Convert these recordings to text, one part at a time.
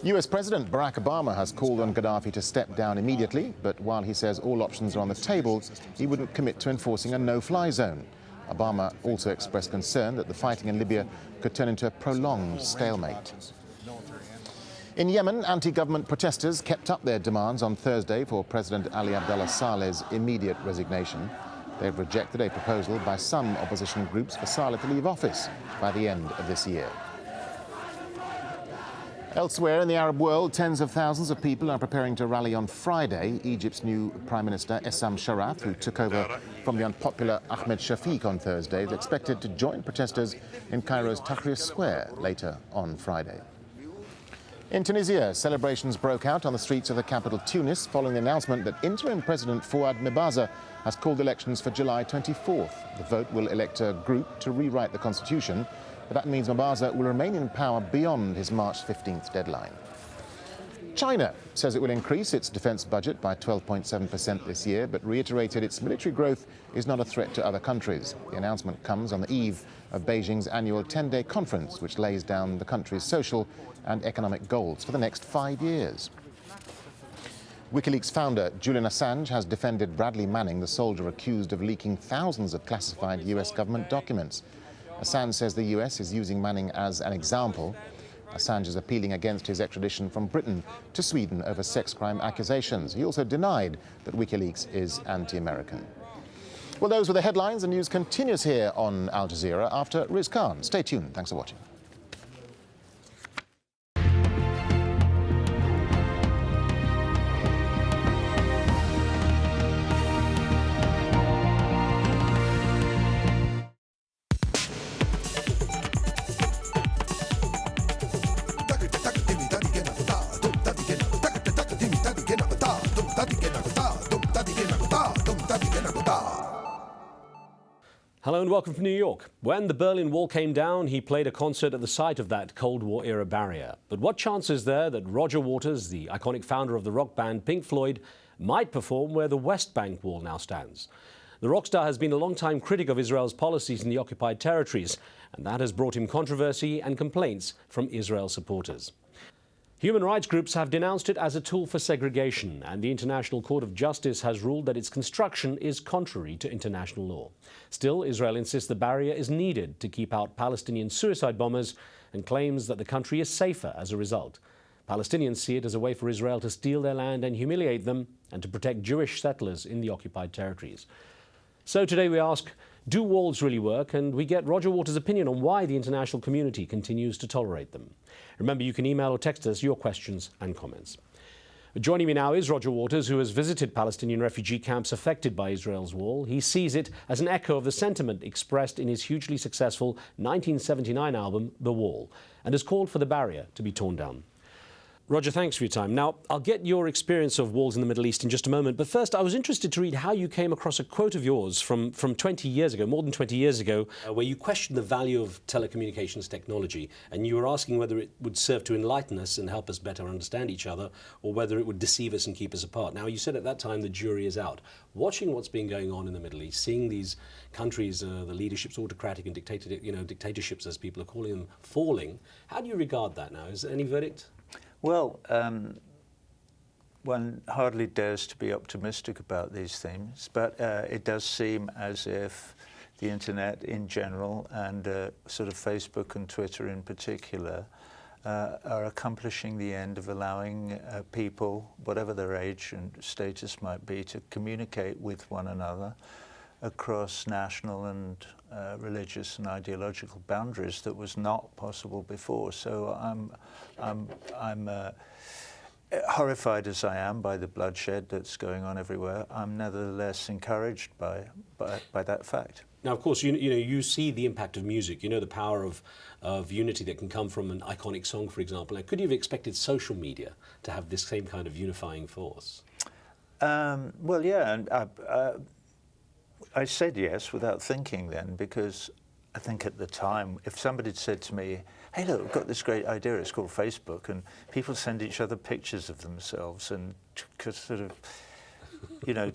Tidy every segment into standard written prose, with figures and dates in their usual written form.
US President Barack Obama has called on Gaddafi to step down immediately, but while he says all options are on the table, he wouldn't commit to enforcing a no-fly zone. Obama also expressed concern that the fighting in Libya could turn into a prolonged stalemate. In Yemen, anti-government protesters kept up their demands on Thursday for President Ali Abdullah Saleh's immediate resignation. They've rejected a proposal by some opposition groups for Saleh to leave office by the end of this year. Elsewhere in the Arab world, tens of thousands of people are preparing to rally on Friday. Egypt's new Prime Minister, Essam Sharath, who took over from the unpopular Ahmed Shafiq on Thursday, is expected to join protesters in Cairo's Tahrir Square later on Friday. In Tunisia, celebrations broke out on the streets of the capital Tunis following the announcement that interim President Fouad Mebaza has called elections for July 24th. The vote will elect a group to rewrite the constitution, but that means Mebaza will remain in power beyond his March 15th deadline. China says it will increase its defense budget by 12.7% this year, but reiterated its military growth is not a threat to other countries. The announcement comes on the eve of Beijing's annual 10-day conference, which lays down the country's social and economic goals for the next 5 years. WikiLeaks founder Julian Assange has defended Bradley Manning, the soldier accused of leaking thousands of classified US government documents. Assange says the US is using Manning as an example. Assange is appealing against his extradition from Britain to Sweden over sex crime accusations. He also denied that WikiLeaks is anti-American. Well, those were the headlines. The news continues here on Al Jazeera after Riz Khan. Stay tuned. Thanks for watching. Hello and welcome from New York. When the Berlin Wall came down, he played a concert at the site of that Cold War-era barrier. But what chance is there that Roger Waters, the iconic founder of the rock band Pink Floyd, might perform where the West Bank Wall now stands? The rock star has been a long-time critic of Israel's policies in the occupied territories, and that has brought him controversy and complaints from Israel supporters. Human rights groups have denounced it as a tool for segregation, and the International Court of Justice has ruled that its construction is contrary to international law. Still, Israel insists the barrier is needed to keep out Palestinian suicide bombers and claims that the country is safer as a result. Palestinians see it as a way for Israel to steal their land and humiliate them, and to protect Jewish settlers in the occupied territories. So today we ask, do walls really work? And we get Roger Waters' opinion on why the international community continues to tolerate them. Remember, you can email or text us your questions and comments. Joining me now is Roger Waters, who has visited Palestinian refugee camps affected by Israel's wall. He sees it as an echo of the sentiment expressed in his hugely successful 1979 album, The Wall, and has called for the barrier to be torn down. Roger, thanks for your time. Now, I'll get your experience of walls in the Middle East in just a moment, but first I was interested to read how you came across a quote of yours from 20 years ago, more than 20 years ago, where you questioned the value of telecommunications technology, and you were asking whether it would serve to enlighten us and help us better understand each other, or whether it would deceive us and keep us apart. Now, you said at that time the jury is out. Watching what's been going on in the Middle East, seeing these countries, the leaderships, autocratic and dictatorships, as people are calling them, falling, how do you regard that now? Is there any verdict? Well, one hardly dares to be optimistic about these things, but it does seem as if the internet in general and sort of Facebook and Twitter in particular are accomplishing the end of allowing people, whatever their age and status might be, to communicate with one another across national and religious and ideological boundaries that was not possible before. So I'm horrified as I am by the bloodshed that's going on everywhere. I'm nevertheless encouraged by that fact. Now, of course, you see the impact of music. You know the power of unity that can come from an iconic song, for example. Now, could you have expected social media to have this same kind of unifying force? Well, yeah, and I said yes without thinking then, because I think at the time, if somebody had said to me, hey, look, I've got this great idea, it's called Facebook, and people send each other pictures of themselves and sort of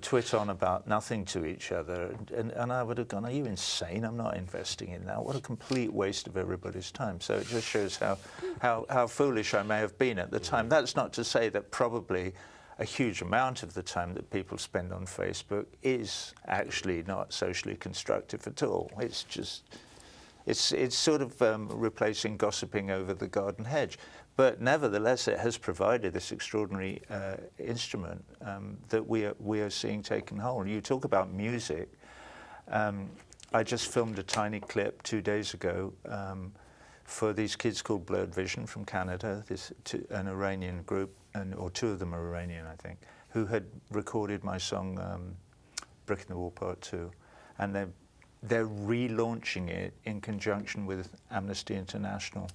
twit on about nothing to each other. And I would have gone, are you insane? I'm not investing in that. What a complete waste of everybody's time. So it just shows how foolish I may have been at the time. That's not to say that probably a huge amount of the time that people spend on Facebook is actually not socially constructive at all. It's just, it's sort of replacing gossiping over the garden hedge. But nevertheless, it has provided this extraordinary instrument that we are seeing taken hold. You talk about music. I just filmed a tiny clip 2 days ago for these kids called Blurred Vision from Canada, an Iranian group, or two of them are Iranian, I think, who had recorded my song Brick in the Wall Part 2. And they're relaunching it in conjunction with Amnesty International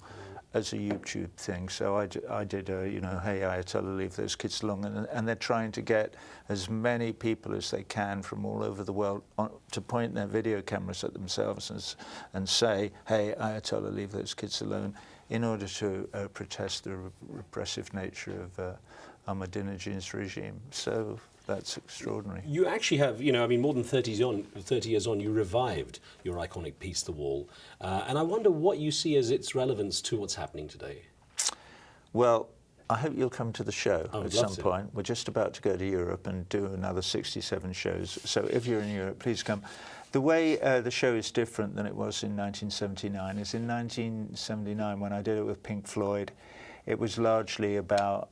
as a YouTube thing. So I did a, hey Ayatollah, leave those kids alone. And they're trying to get as many people as they can from all over the world to point their video cameras at themselves and say, hey Ayatollah, leave those kids alone, in order to protest the repressive nature of Ahmadinejad's regime. So that's extraordinary. You actually have, more than 30 years on, you revived your iconic piece, The Wall. And I wonder what you see as its relevance to what's happening today. Well, I hope you'll come to the show at some point. We're just about to go to Europe and do another 67 shows. So if you're in Europe, please come. The way the show is different than it was in 1979 is in 1979, when I did it with Pink Floyd, it was largely about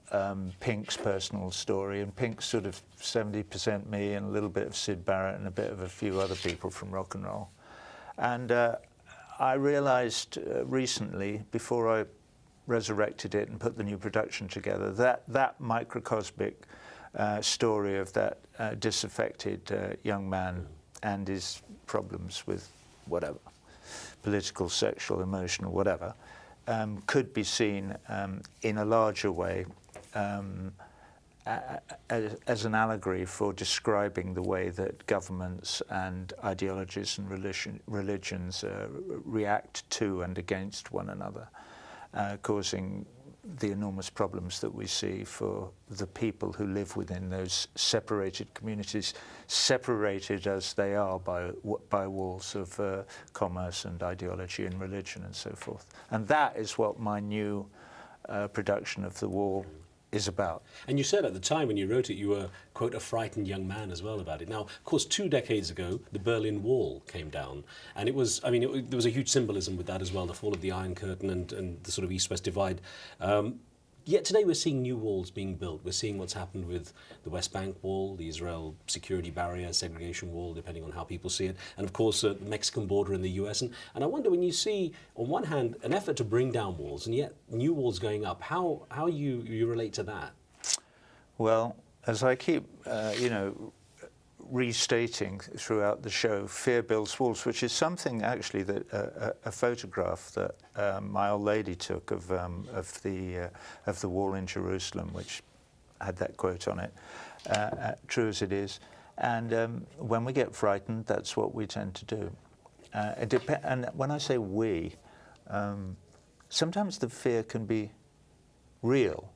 Pink's personal story, and Pink's sort of 70% me and a little bit of Syd Barrett and a bit of a few other people from rock and roll. And I realized recently, before I resurrected it and put the new production together, that microcosmic story of that disaffected young man and his problems with whatever, political, sexual, emotional, whatever, could be seen in a larger way as an allegory for describing the way that governments and ideologies and religions react to and against one another, causing the enormous problems that we see for the people who live within those separated communities, separated as they are by walls of commerce and ideology and religion and so forth. And that is what my new production of The Wall is about. And you said at the time when you wrote it, you were, quote, a frightened young man as well about it. Now, of course, 2 decades ago, the Berlin Wall came down, and it was, there was a huge symbolism with that as well, the fall of the Iron Curtain and the sort of East-West divide. Yet today we're seeing new walls being built. We're seeing what's happened with the West Bank wall, the Israel security barrier, segregation wall, depending on how people see it, and of course the Mexican border in the US. And I wonder, when you see, on one hand, an effort to bring down walls and yet new walls going up, how you relate to that? Well, as I keep, restating throughout the show, fear builds walls, which is something actually that a photograph that my old lady took of the wall in Jerusalem, which had that quote on it, true as it is. And when we get frightened, that's what we tend to do. And when I say we, sometimes the fear can be real.